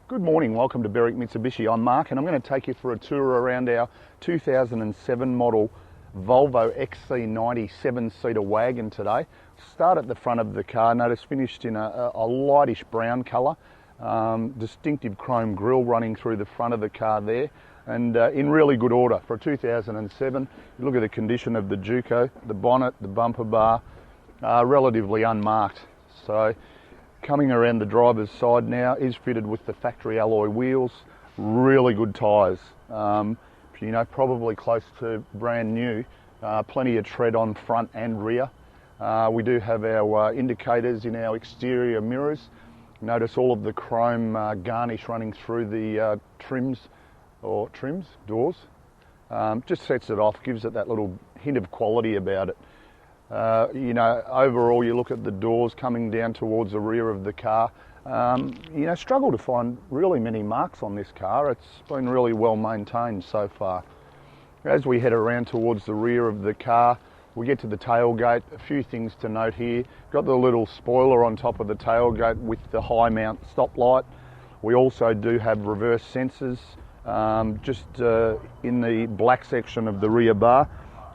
Good morning, welcome to Berwick Mitsubishi. I'm Mark and I'm going to take you for a tour around our 2007 model Volvo XC90 7-seater wagon today. Start at the front of the car. Notice finished in a lightish brown colour. Distinctive chrome grille running through the front of the car there, and in really good order for a 2007. You look at the condition of the Juco, the bonnet, the bumper bar, relatively unmarked. So coming around the driver's side now, is fitted with the factory alloy wheels, really good tyres, probably close to brand new, plenty of tread on front and rear. We do have our indicators in our exterior mirrors. Notice all of the chrome garnish running through the doors. Just sets it off, gives it that little hint of quality about it. Overall you look at the doors coming down towards the rear of the car, struggle to find really many marks on this car. It's been really well maintained so far. As we head around towards the rear of the car, we get to the tailgate. A few things to note here. Got the little spoiler on top of the tailgate with the high mount stoplight. We also do have reverse sensors in the black section of the rear bar.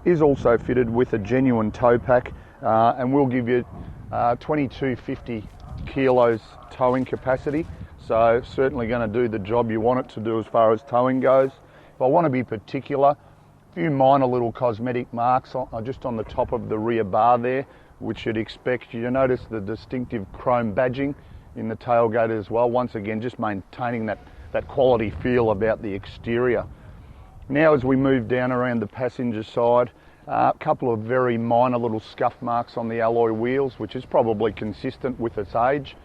Is also fitted with a genuine tow pack, and will give you 2250 kilos towing capacity, so certainly going to do the job you want it to do as far as towing goes. If I want to be particular, a few minor little cosmetic marks just on the top of the rear bar there, which you'd expect. You notice the distinctive chrome badging in the tailgate as well, once again just maintaining that quality feel about the exterior. Now as we move down around the passenger side, a couple of very minor little scuff marks on the alloy wheels, which is probably consistent with its age.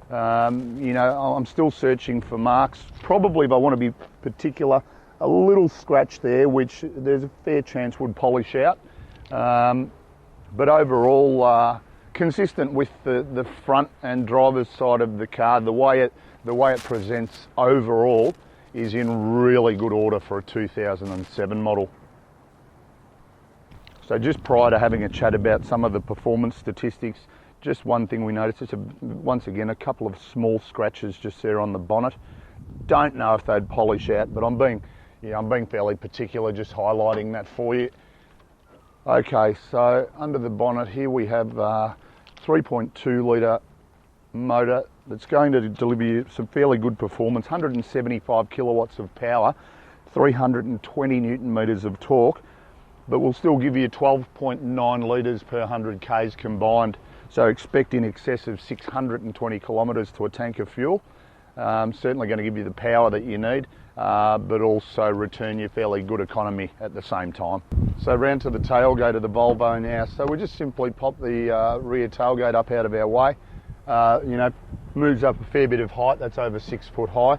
I'm still searching for marks. Probably, if I want to be particular, a little scratch there, which there's a fair chance would polish out. But overall, consistent with the front and driver's side of the car, the way it presents overall is in really good order for a 2007 model. So just prior to having a chat about some of the performance statistics, just one thing we noticed is once again a couple of small scratches just there on the bonnet. Don't know if they'd polish out, but I'm being fairly particular, just highlighting that for you. Okay, so under the bonnet here we have 3.2 litre motor that's going to deliver you some fairly good performance, 175 kilowatts of power, 320 newton meters of torque, but will still give you 12.9 litres per 100 k's combined. So expect in excess of 620 kilometres to a tank of fuel. Certainly going to give you the power that you need, but also return you fairly good economy at the same time. So round to the tailgate of the Volvo now. So we just simply pop the rear tailgate up out of our way. Moves up a fair bit of height, that's over 6 foot high.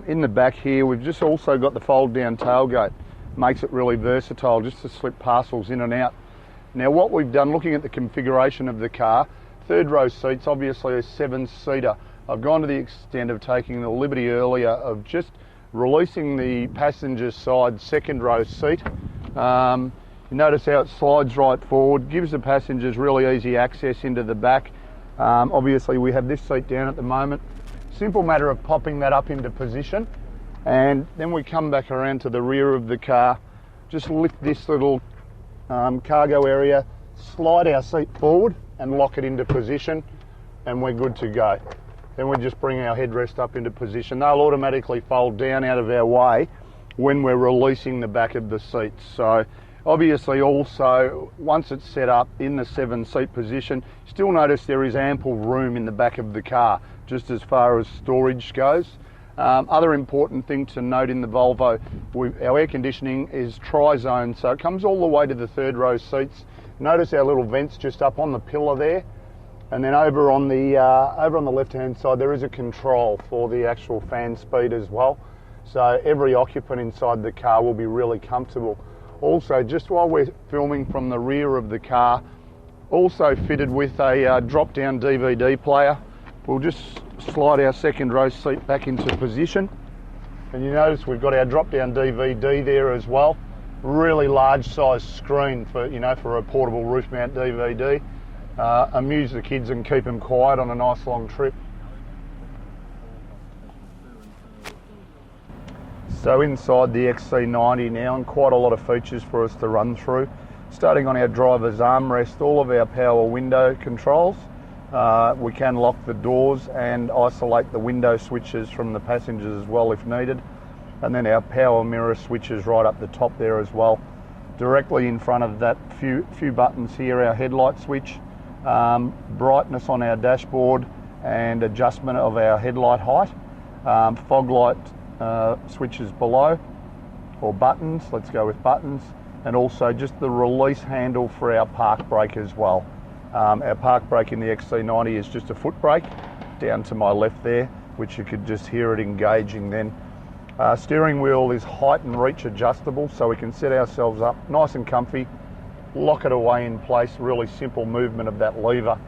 In the back here we've just also got the fold down tailgate. Makes it really versatile just to slip parcels in and out. Now what we've done, looking at the configuration of the car, third row seats, obviously a 7-seater. I've gone to the extent of taking the liberty earlier of just releasing the passenger side second row seat. You notice how it slides right forward, gives the passengers really easy access into the back. Obviously we have this seat down at the moment. Simple matter of popping that up into position, and then we come back around to the rear of the car, just lift this little cargo area, slide our seat forward and lock it into position, and we're good to go. Then we just bring our headrest up into position. They'll automatically fold down out of our way when we're releasing the back of the seats. So obviously also, once it's set up in the 7-seat position, still notice there is ample room in the back of the car, just as far as storage goes. Other important thing to note in the Volvo, our air conditioning is tri-zone, so it comes all the way to the third row seats. Notice our little vents just up on the pillar there, and then over on the left-hand side there is a control for the actual fan speed as well. So every occupant inside the car will be really comfortable. Also, just while we're filming from the rear of the car, also fitted with a drop-down DVD player. We'll just slide our second row seat back into position, and you notice we've got our drop-down DVD there as well. Really large size screen for a portable roof mount DVD. Amuse the kids and keep them quiet on a nice long trip. So inside the XC90 now, and quite a lot of features for us to run through. Starting on our driver's armrest, all of our power window controls. We can lock the doors and isolate the window switches from the passengers as well if needed. And then our power mirror switches right up the top there as well. Directly in front of that few buttons here, our headlight switch, brightness on our dashboard and adjustment of our headlight height, fog light switches below, or buttons, let's go with buttons, and also just the release handle for our park brake as well. Our park brake in the XC90 is just a foot brake down to my left there, which you could just hear it engaging then. Steering wheel is height and reach adjustable, so we can set ourselves up nice and comfy, lock it away in place, really simple movement of that lever.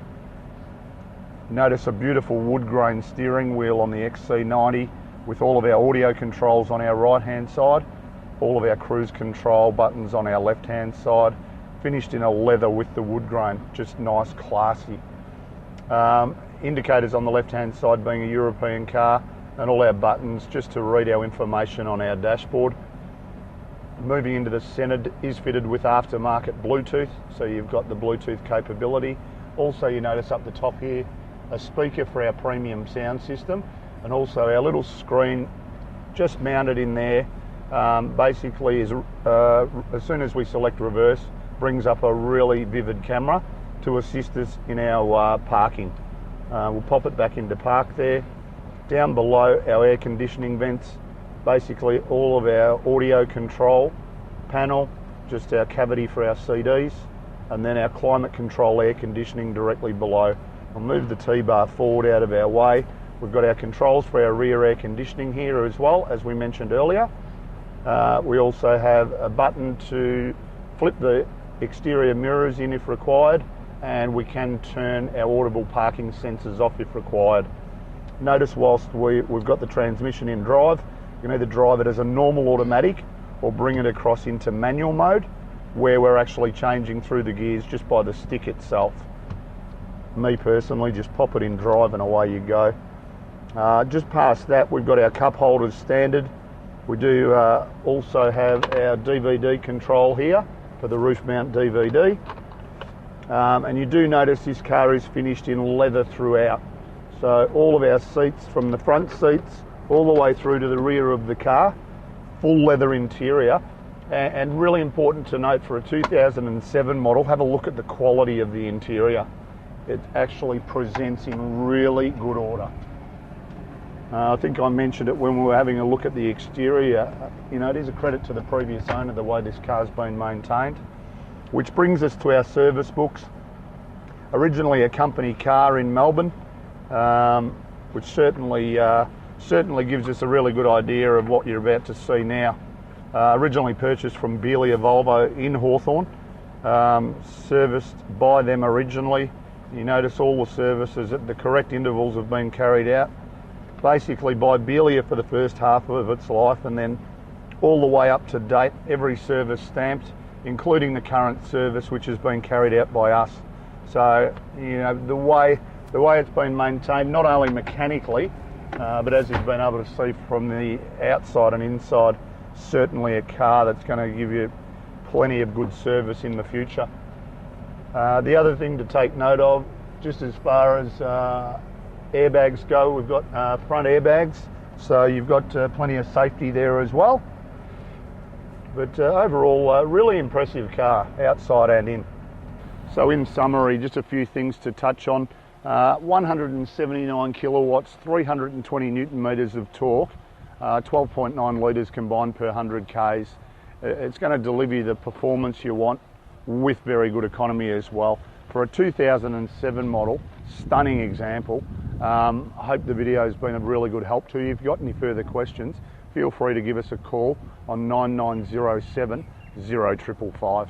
Notice a beautiful wood grain steering wheel on the XC90 with all of our audio controls on our right hand side, all of our cruise control buttons on our left hand side, finished in a leather with the wood grain, just nice, classy. Indicators on the left hand side being a European car, and all our buttons just to read our information on our dashboard. Moving into the centre is fitted with aftermarket Bluetooth, so you've got the Bluetooth capability. Also, you notice up the top here a speaker for our premium sound system, and also our little screen just mounted in there basically is as soon as we select reverse, brings up a really vivid camera to assist us in our parking. We'll pop it back into park there. Down below, our air conditioning vents, basically all of our audio control panel, just our cavity for our CDs, and then our climate control air conditioning directly below. I'll move the T-bar forward out of our way. We've got our controls for our rear air conditioning here as well, as we mentioned earlier. We also have a button to flip the exterior mirrors in if required, and we can turn our audible parking sensors off if required. Notice whilst we've got the transmission in drive, you can either drive it as a normal automatic or bring it across into manual mode, where we're actually changing through the gears just by the stick itself. Me personally, just pop it in drive and away you go. Just past that, we've got our cup holders standard. We do also have our DVD control here for the roof mount DVD. And you do notice this car is finished in leather throughout. So all of our seats, from the front seats all the way through to the rear of the car, full leather interior. And really important to note, for a 2007 model, have a look at the quality of the interior. It actually presents in really good order. I think I mentioned it when we were having a look at the exterior. You know, it is a credit to the previous owner the way this car's been maintained. Which brings us to our service books. Originally a company car in Melbourne, which certainly gives us a really good idea of what you're about to see now. Originally purchased from Belia Volvo in Hawthorn, serviced by them originally. You notice all the services at the correct intervals have been carried out, basically by Belia for the first half of its life, and then all the way up to date, every service stamped, including the current service, which has been carried out by us. So, you know, the way it's been maintained, not only mechanically, but as you've been able to see from the outside and inside, certainly a car that's going to give you plenty of good service in the future. The other thing to take note of, just as far as airbags go, we've got front airbags, so you've got plenty of safety there as well. But overall, really impressive car, outside and in. So in summary, just a few things to touch on. 179 kilowatts, 320 newton meters of torque, 12.9 litres combined per 100 Ks. It's going to deliver you the performance you want with very good economy as well. For a 2007 model, stunning example. I hope the video has been of really good help to you. If you've got any further questions, feel free to give us a call on 9907 0555.